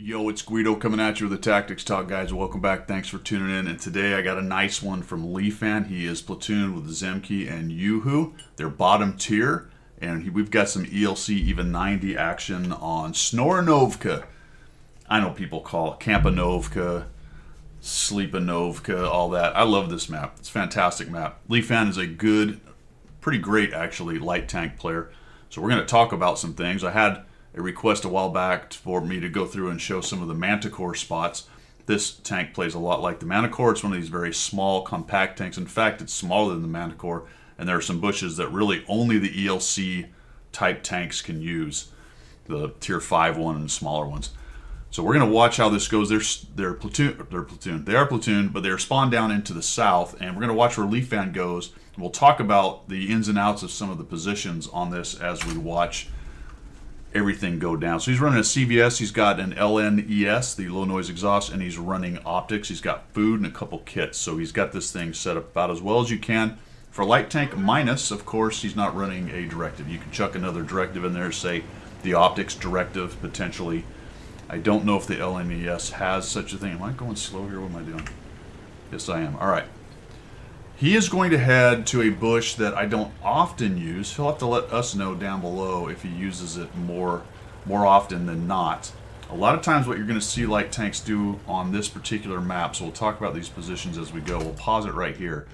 Yo, it's Guido coming at you with the Tactics Talk, guys. Welcome back. Thanks for tuning in. And today I got a nice one from Leafan. He is platooned with Zemke and Yoo-Hoo. They're bottom tier. And we've got some ELC even 90 action on Snoranovka. I know people call it Kampanovka, Sleepanovka, all that. I love this map. It's a fantastic map. Leafan is a good, pretty great actually, light tank player. So we're going to talk about some things. I had a request a while back for me to go through and show some of the Manticore spots. This tank plays a lot like the Manticore. It's one of these very small, compact tanks. In fact, it's smaller than the Manticore, and there are some bushes that really only the ELC type tanks can use. The tier 5 one and the smaller ones. So we're going to watch how this goes. They're platoon. They are platoon, but they're spawned down into the south, and we're going to watch where Leafan goes. We'll talk about the ins and outs of some of the positions on this as we watch everything go down. So he's running a CVS, he's got an LNES, the low noise exhaust, and he's running optics. He's got food and a couple kits. So he's got this thing set up about as well as you can. For light tank minus, of course, he's not running a directive. You can chuck another directive in there, say the optics directive potentially. I don't know if the LNES has such a thing. Am I going slow here? What am I doing? Yes, I am. All right. He is going to head to a bush that I don't often use. He'll have to let us know down below if he uses it more often than not. A lot of times what you're going to see light tanks do on this particular map, so we'll talk about these positions as we go. We'll pause it right here.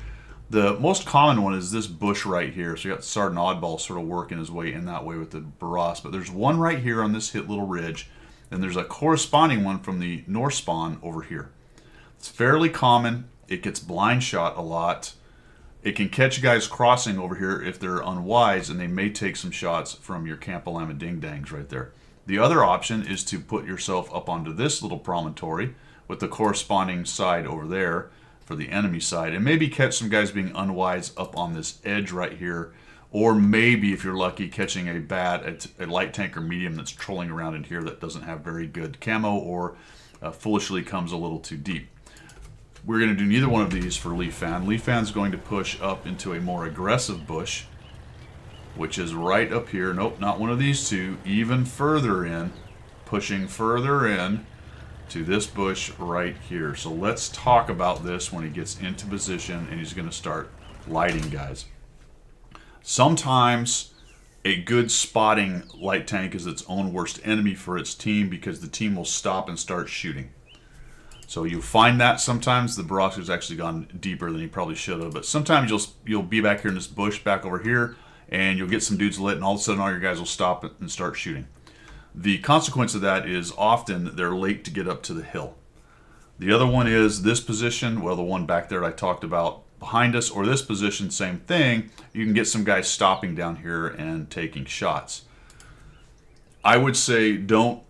The most common one is this bush right here. So you got Sergeant Oddball sort of working his way in that way with the Barras. But there's one right here on this hit little ridge, and there's a corresponding one from the north spawn over here. It's fairly common. It gets blind shot a lot. It can catch guys crossing over here if they're unwise, and they may take some shots from your Kampalama Ding Dangs right there. The other option is to put yourself up onto this little promontory with the corresponding side over there for the enemy side, and maybe catch some guys being unwise up on this edge right here, or maybe, if you're lucky, catching a light tank or medium that's trolling around in here that doesn't have very good camo or foolishly comes a little too deep. We're going to do neither one of these for Leafan. Leafan's going to push up into a more aggressive bush, which is right up here. Nope, not one of these two. Even further in, pushing further in to this bush right here. So let's talk about this when he gets into position and he's going to start lighting guys. Sometimes a good spotting light tank is its own worst enemy for its team because the team will stop and start shooting. So you find that sometimes the Barasco's actually gone deeper than he probably should have, but sometimes you'll be back here in this bush back over here, and you'll get some dudes lit, and all of a sudden all your guys will stop and start shooting. The consequence of that is often they're late to get up to the hill. The other one is this position, well, the one back there I talked about behind us, or this position, same thing. You can get some guys stopping down here and taking shots. I would say don't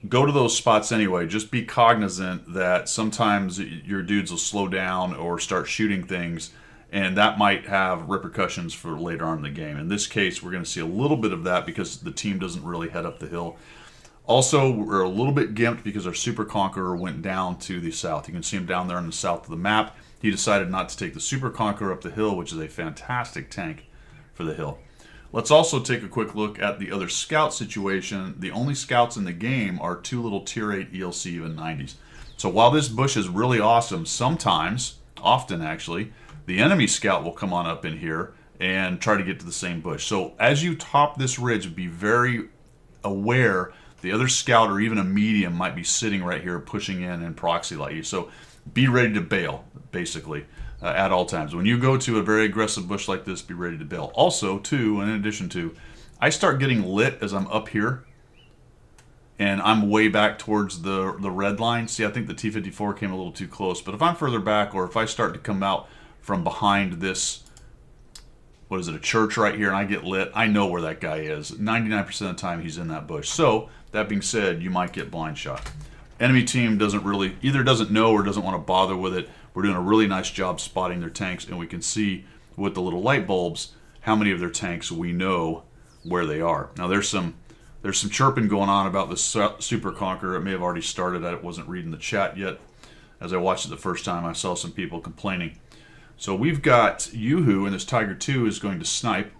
go to those spots anyway. Just be cognizant that sometimes your dudes will slow down or start shooting things, and that might have repercussions for later on in the game. In this case, we're going to see a little bit of that because the team doesn't really head up the hill. Also, we're a little bit gimped because our Super Conqueror went down to the south. You can see him down there on the south of the map. He decided not to take the Super Conqueror up the hill, which is a fantastic tank for the hill. Let's also take a quick look at the other scout situation. The only scouts in the game are two little tier 8 ELC even 90s. So while this bush is really awesome, sometimes, often actually, the enemy scout will come on up in here and try to get to the same bush. So as you top this ridge, be very aware the other scout or even a medium might be sitting right here pushing in and proxy light you. So be ready to bail, basically. At all times. When you go to a very aggressive bush like this, be ready to bail. Also, too, in addition to, I start getting lit as I'm up here, and I'm way back towards the red line. See, I think the T-54 came a little too close, but if I'm further back, or if I start to come out from behind this, what is it, a church right here, and I get lit, I know where that guy is. 99% of the time, he's in that bush. So, that being said, you might get blind shot. Enemy team either doesn't know or doesn't want to bother with it. We're doing a really nice job spotting their tanks, and we can see with the little light bulbs how many of their tanks we know where they are. Now there's some chirping going on about the Super Conqueror. It may have already started. I wasn't reading the chat yet. As I watched it the first time, I saw some people complaining. So we've got Yoo-Hoo, and this Tiger 2 is going to snipe.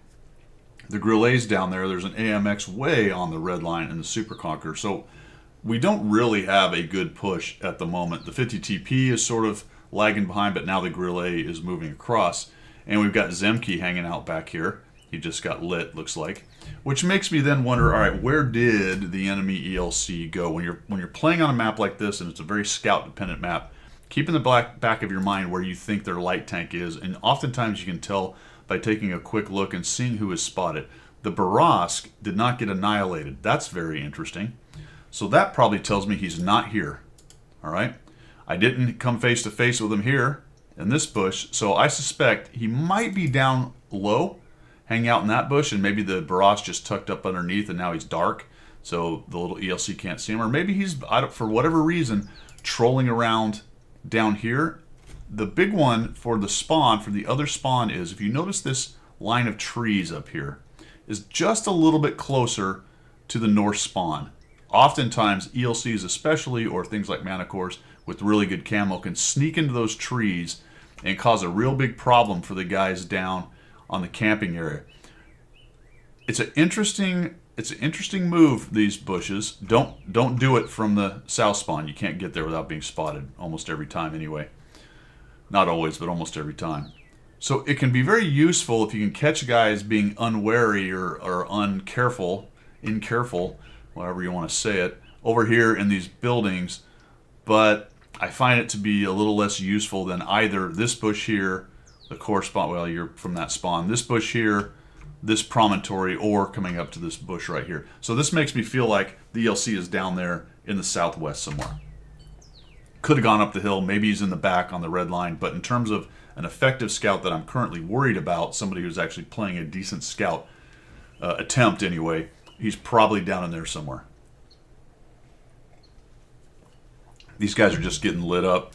The Grillet's down there. There's an AMX way on the red line and the Super Conqueror. So we don't really have a good push at the moment. The 50 TP is sort of lagging behind, but now the Grill A is moving across. And we've got Zemke hanging out back here. He just got lit, looks like. Which makes me then wonder, all right, where did the enemy ELC go? When you're playing on a map like this, and it's a very scout-dependent map, keep in the back of your mind where you think their light tank is. And oftentimes you can tell by taking a quick look and seeing who is spotted. The Barask did not get annihilated. That's very interesting. So that probably tells me he's not here. All right. I didn't come face to face with him here in this bush, so I suspect he might be down low, hanging out in that bush, and maybe the Barask just tucked up underneath and now he's dark, so the little ELC can't see him. Or maybe he's, for whatever reason, trolling around down here. The big one for the spawn, for the other spawn, is if you notice this line of trees up here is just a little bit closer to the north spawn. Oftentimes, ELCs especially, or things like Manticores with really good camo, can sneak into those trees and cause a real big problem for the guys down on the camping area. It's an interesting move, these bushes. Don't do it from the south spawn. You can't get there without being spotted almost every time anyway. Not always, but almost every time. So it can be very useful if you can catch guys being unwary or incareful, whatever you want to say it, over here in these buildings. But I find it to be a little less useful than either this bush here, the core spawn, well, you're from that spawn, this bush here, this promontory, or coming up to this bush right here. So this makes me feel like the ELC is down there in the southwest somewhere. Could have gone up the hill, maybe he's in the back on the red line, but in terms of an effective scout that I'm currently worried about, somebody who's actually playing a decent scout attempt anyway, he's probably down in there somewhere. These guys are just getting lit up,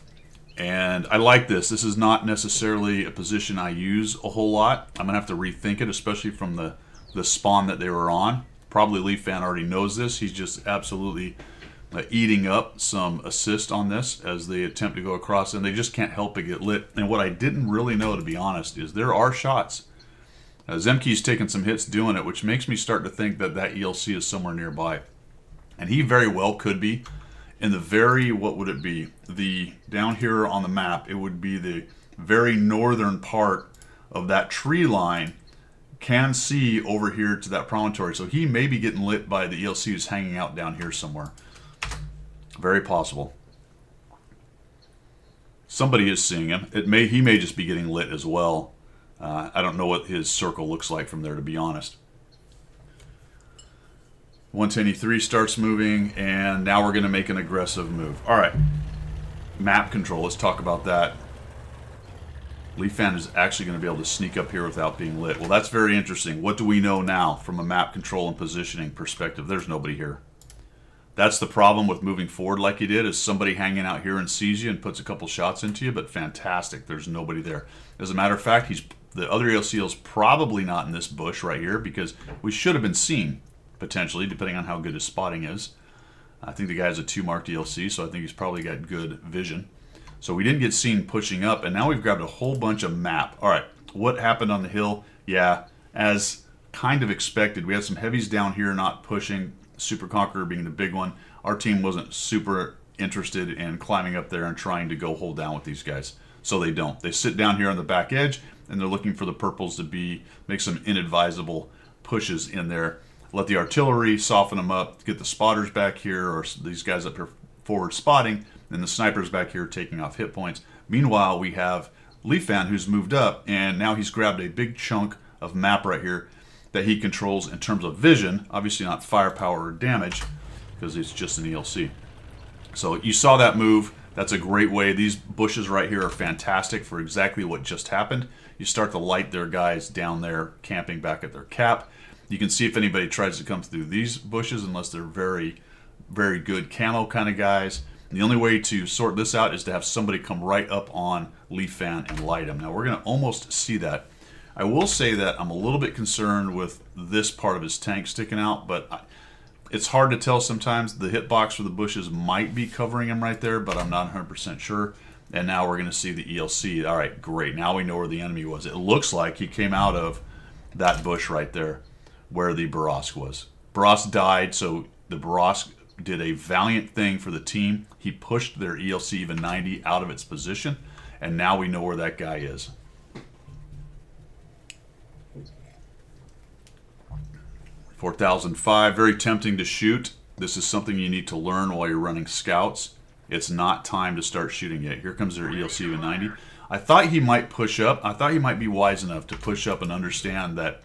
and I like this. This is not necessarily a position I use a whole lot. I'm gonna have to rethink it, especially from the spawn that they were on. Probably Leaf Fan already knows this. He's just absolutely eating up some assist on this as they attempt to go across, and they just can't help but get lit. And what I didn't really know, to be honest, is there are shots. Zemke's taking some hits doing it, which makes me start to think that that ELC is somewhere nearby. And he very well could be. In the very, what would it be? Down here on the map, it would be the very northern part of that tree line. Can see over here to that promontory. So he may be getting lit by the ELC who's hanging out down here somewhere. Very possible. Somebody is seeing him. He may just be getting lit as well. I don't know what his circle looks like from there, to be honest. 110E3 starts moving, and now we're going to make an aggressive move. All right, map control. Let's talk about that. Leaf Fan is actually going to be able to sneak up here without being lit. Well, that's very interesting. What do we know now from a map control and positioning perspective? There's nobody here. That's the problem with moving forward like you did, is somebody hanging out here and sees you and puts a couple shots into you, but fantastic. There's nobody there. As a matter of fact, the other ELC is probably not in this bush right here, because we should have been seen, potentially, depending on how good his spotting is. I think the guy's a 2-marked ELC, so I think he's probably got good vision. So we didn't get seen pushing up, and now we've grabbed a whole bunch of map. All right, what happened on the hill? Yeah, as kind of expected, we had some heavies down here not pushing, Super Conqueror being the big one. Our team wasn't super interested in climbing up there and trying to go hold down with these guys. So they don't. They sit down here on the back edge, and they're looking for the purples to make some inadvisable pushes in there. Let the artillery soften them up, get the spotters back here, or these guys up here forward spotting, and the snipers back here taking off hit points. Meanwhile, we have Leaf Fan who's moved up, and now he's grabbed a big chunk of map right here that he controls in terms of vision, obviously not firepower or damage, because it's just an ELC. So you saw that move. That's a great way. These bushes right here are fantastic for exactly what just happened. You start to light their guys down there camping back at their cap. You can see if anybody tries to come through these bushes, unless they're very, very good camo kind of guys. And the only way to sort this out is to have somebody come right up on Leaf Fan and light him. Now we're going to almost see that. I will say that I'm a little bit concerned with this part of his tank sticking out, but it's hard to tell sometimes. The hitbox for the bushes might be covering him right there, but I'm not 100% sure. And now we're going to see the ELC. All right, great. Now we know where the enemy was. It looks like he came out of that bush right there where the Barask was. Barask died, so the Barask did a valiant thing for the team. He pushed their ELC even 90 out of its position, and now we know where that guy is. $4,005, very tempting to shoot. This is something you need to learn while you're running scouts. It's not time to start shooting yet. Here comes their ELC even 90. I thought he might push up. I thought he might be wise enough to push up and understand that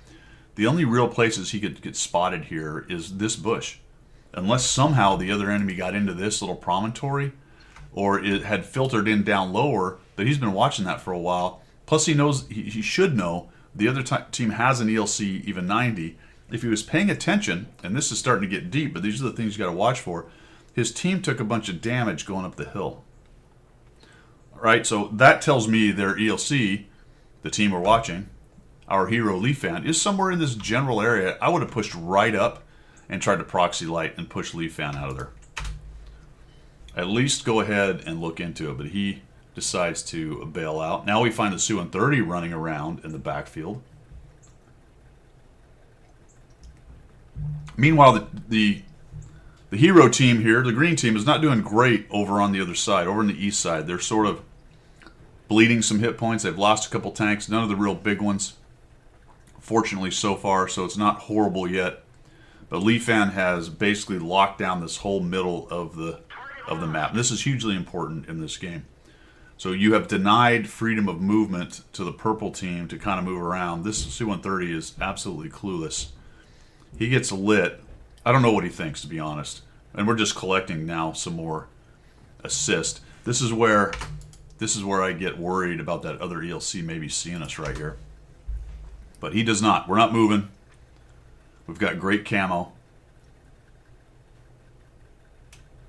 the only real places he could get spotted here is this bush. Unless somehow the other enemy got into this little promontory or it had filtered in down lower, but he's been watching that for a while. Plus he knows, he should know, the other team has an ELC even 90. If he was paying attention, and this is starting to get deep, but these are the things you got to watch for, his team took a bunch of damage going up the hill. All right, so that tells me their ELC, the team we're watching, our hero Leaf Fan, is somewhere in this general area. I would have pushed right up and tried to proxy light and push Leaf Fan out of there. At least go ahead and look into it, but he decides to bail out. Now we find the Su-130 running around in the backfield. Meanwhile, the hero team here, the green team, is not doing great over on the other side, over on the east side. They're sort of bleeding some hit points. They've lost a couple tanks, none of the real big ones, fortunately so far, so it's not horrible yet. But Leaf Fan has basically locked down this whole middle of the map. This is hugely important in this game. So you have denied freedom of movement to the purple team to kind of move around. This Su-130 is absolutely clueless. He gets lit. I don't know what he thinks, to be honest. And we're just collecting now some more assist. This is where I get worried about that other ELC maybe seeing us right here. But he does not. We're not moving. We've got great camo.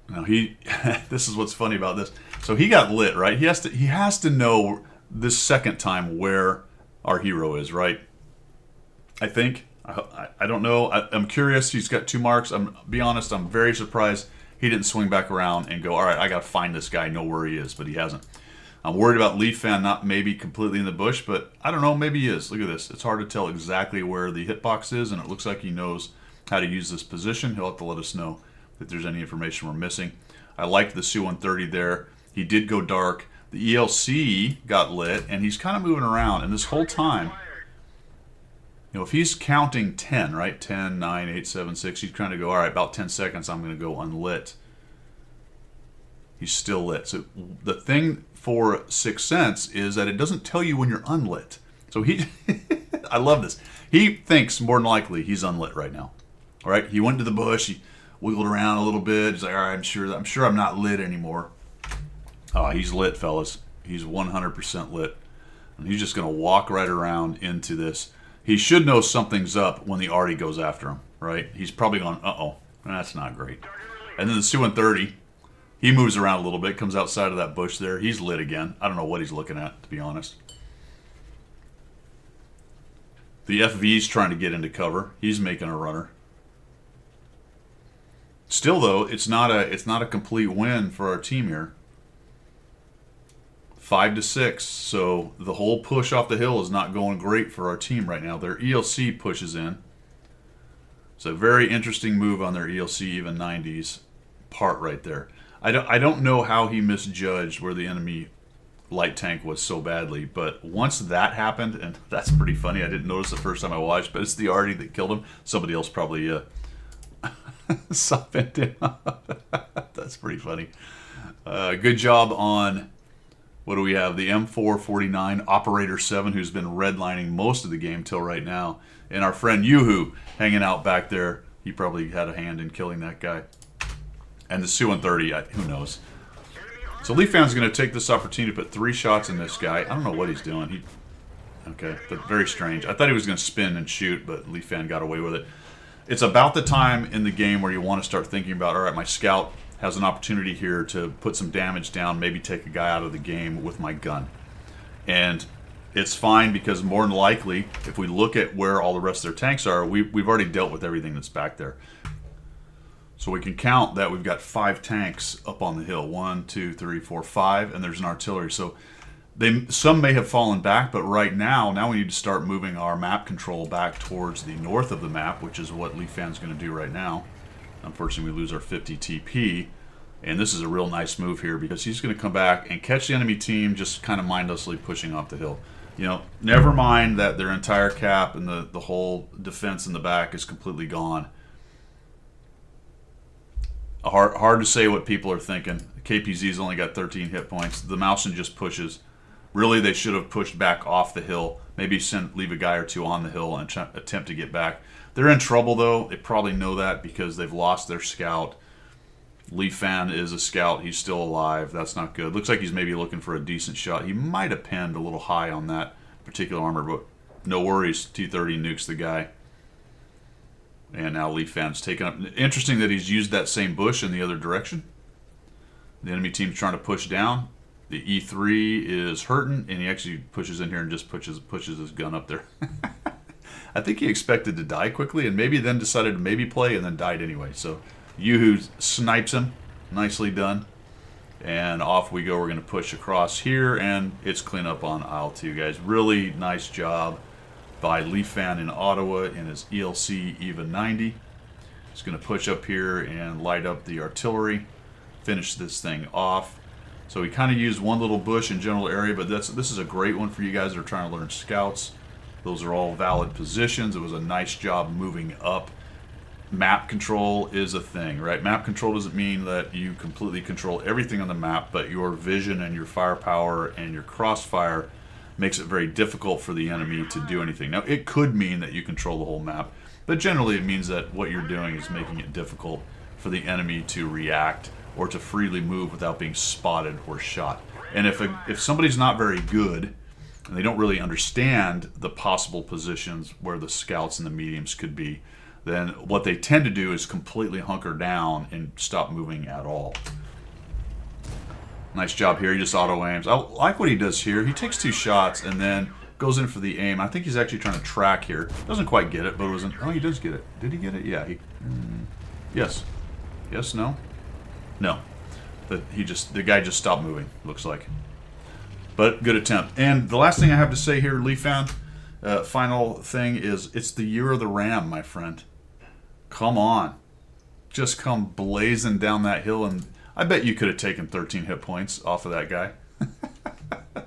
Now this is what's funny about this. So he got lit, right? He has to know this second time where our hero is, right? I think. I don't know. I'm curious. He's got 2 marks. Be honest, I'm very surprised he didn't swing back around and go, all right, I got to find this guy, know where he is, but he hasn't. I'm worried about Leaf Fan not maybe completely in the bush, but I don't know, maybe he is. Look at this. It's hard to tell exactly where the hitbox is, and it looks like he knows how to use this position. He'll have to let us know if there's any information we're missing. I like the Su-130 there. He did go dark. The ELC got lit, and he's kind of moving around, and this whole time, you know, if he's counting 10, right? 10, 9, 8, 7, 6, he's trying to go, all right, about 10 seconds, I'm going to go unlit. He's still lit. So the thing for Sixth Sense is that it doesn't tell you when you're unlit. So he, I love this. He thinks more than likely he's unlit right now. All right, he went to the bush, he wiggled around a little bit. He's like, all right, I'm sure I'm not lit anymore. Oh, he's lit, fellas. He's 100% lit. And he's just going to walk right around into this. He should know something's up when the Artie goes after him, right? He's probably going, uh-oh, that's not great. And then the Su-130, he moves around a little bit, comes outside of that bush there. He's lit again. I don't know what he's looking at, to be honest. The FV's trying to get into cover. He's making a runner. Still, though, it's not a complete win for our team here. 5-6, so the whole push off the hill is not going great for our team right now. Their ELC pushes in. It's a very interesting move on their ELC even 90s part right there. I don't know how he misjudged where the enemy light tank was so badly, but once that happened, and that's pretty funny. I didn't notice the first time I watched, but it's the Artie that killed him. Somebody else probably softened him. That's pretty funny. Good job on. What do we have? The M449 Operator 7, who's been redlining most of the game till right now. And our friend Yoo-Hoo hanging out back there. He probably had a hand in killing that guy. And the Su-130, who knows. So Leaf Fan's going to take this opportunity to put 3 shots in this guy. I don't know what he's doing. Okay, but very strange. I thought he was going to spin and shoot, but Leaf Fan got away with it. It's about the time in the game where you want to start thinking about, all right, my scout has an opportunity here to put some damage down, maybe take a guy out of the game with my gun. And it's fine because more than likely, if we look at where all the rest of their tanks are, we've already dealt with everything that's back there. So we can count that we've got 5 tanks up on the hill. 1, 2, 3, 4, 5, and there's an artillery. So some may have fallen back, but right now we need to start moving our map control back towards the north of the map, which is what Leaf Fan's going to do right now. Unfortunately, we lose our 50 TP. And this is a real nice move here because he's going to come back and catch the enemy team just kind of mindlessly pushing off the hill. You know, never mind that their entire cap and the whole defense in the back is completely gone. Hard to say what people are thinking. KPZ's only got 13 hit points. The Mousin just pushes. Really, they should have pushed back off the hill. Maybe leave a guy or two on the hill and attempt to get back. They're in trouble, though. They probably know that because they've lost their scout. Li Fan is a scout. He's still alive. That's not good. Looks like he's maybe looking for a decent shot. He might have pinned a little high on that particular armor, but no worries. T-30 nukes the guy. And now Li Fan's taken up. Interesting that he's used that same bush in the other direction. The enemy team's trying to push down. The E3 is hurting, and he actually pushes in here and just pushes his gun up there. I think he expected to die quickly, and maybe then decided to maybe play, and then died anyway. So Yoo-Hoo snipes him. Nicely done. And off we go. We're going to push across here, and it's cleanup on aisle 2, guys. Really nice job by Li Fan in Ottawa in his ELC EVA 90. He's going to push up here and light up the artillery, finish this thing off. So we kind of used one little bush in general area, but this is a great one for you guys that are trying to learn scouts. Those are all valid positions. It was a nice job moving up. Map control is a thing, right? Map control doesn't mean that you completely control everything on the map, but your vision and your firepower and your crossfire makes it very difficult for the enemy to do anything. Now, it could mean that you control the whole map, but generally it means that what you're doing is making it difficult for the enemy to react or to freely move without being spotted or shot. And if somebody's not very good and they don't really understand the possible positions where the scouts and the mediums could be, then what they tend to do is completely hunker down and stop moving at all. Nice job here. He just auto aims. I like what he does here. He takes 2 shots and then goes in for the aim. I think he's actually trying to track here. Doesn't quite get it, but it was an... Oh, he does get it. Did he get it? Yeah. Yes. Yes, no? No. The guy just stopped moving, looks like. But good attempt. And the last thing I have to say here, Li Fan, final thing is, it's the year of the ram, my friend. Come on. Just come blazing down that hill, and I bet you could have taken 13 hit points off of that guy.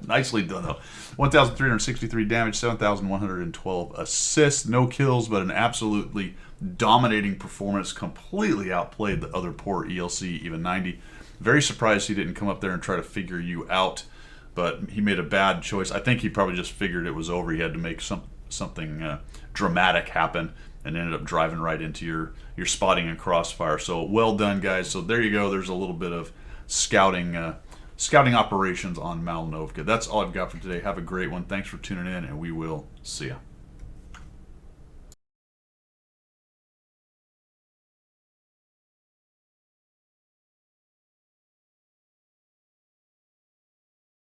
Nicely done, though. 1,363 damage, 7,112 assists. No kills, but an absolutely dominating performance. Completely outplayed the other poor ELC, even 90. Very surprised he didn't come up there and try to figure you out, but he made a bad choice. I think he probably just figured it was over. He had to make something dramatic happen, and ended up driving right into your spotting and crossfire. So well done, guys. So there you go. There's a little bit of scouting operations on Malnovka. That's all I've got for today. Have a great one. Thanks for tuning in, and we will see ya.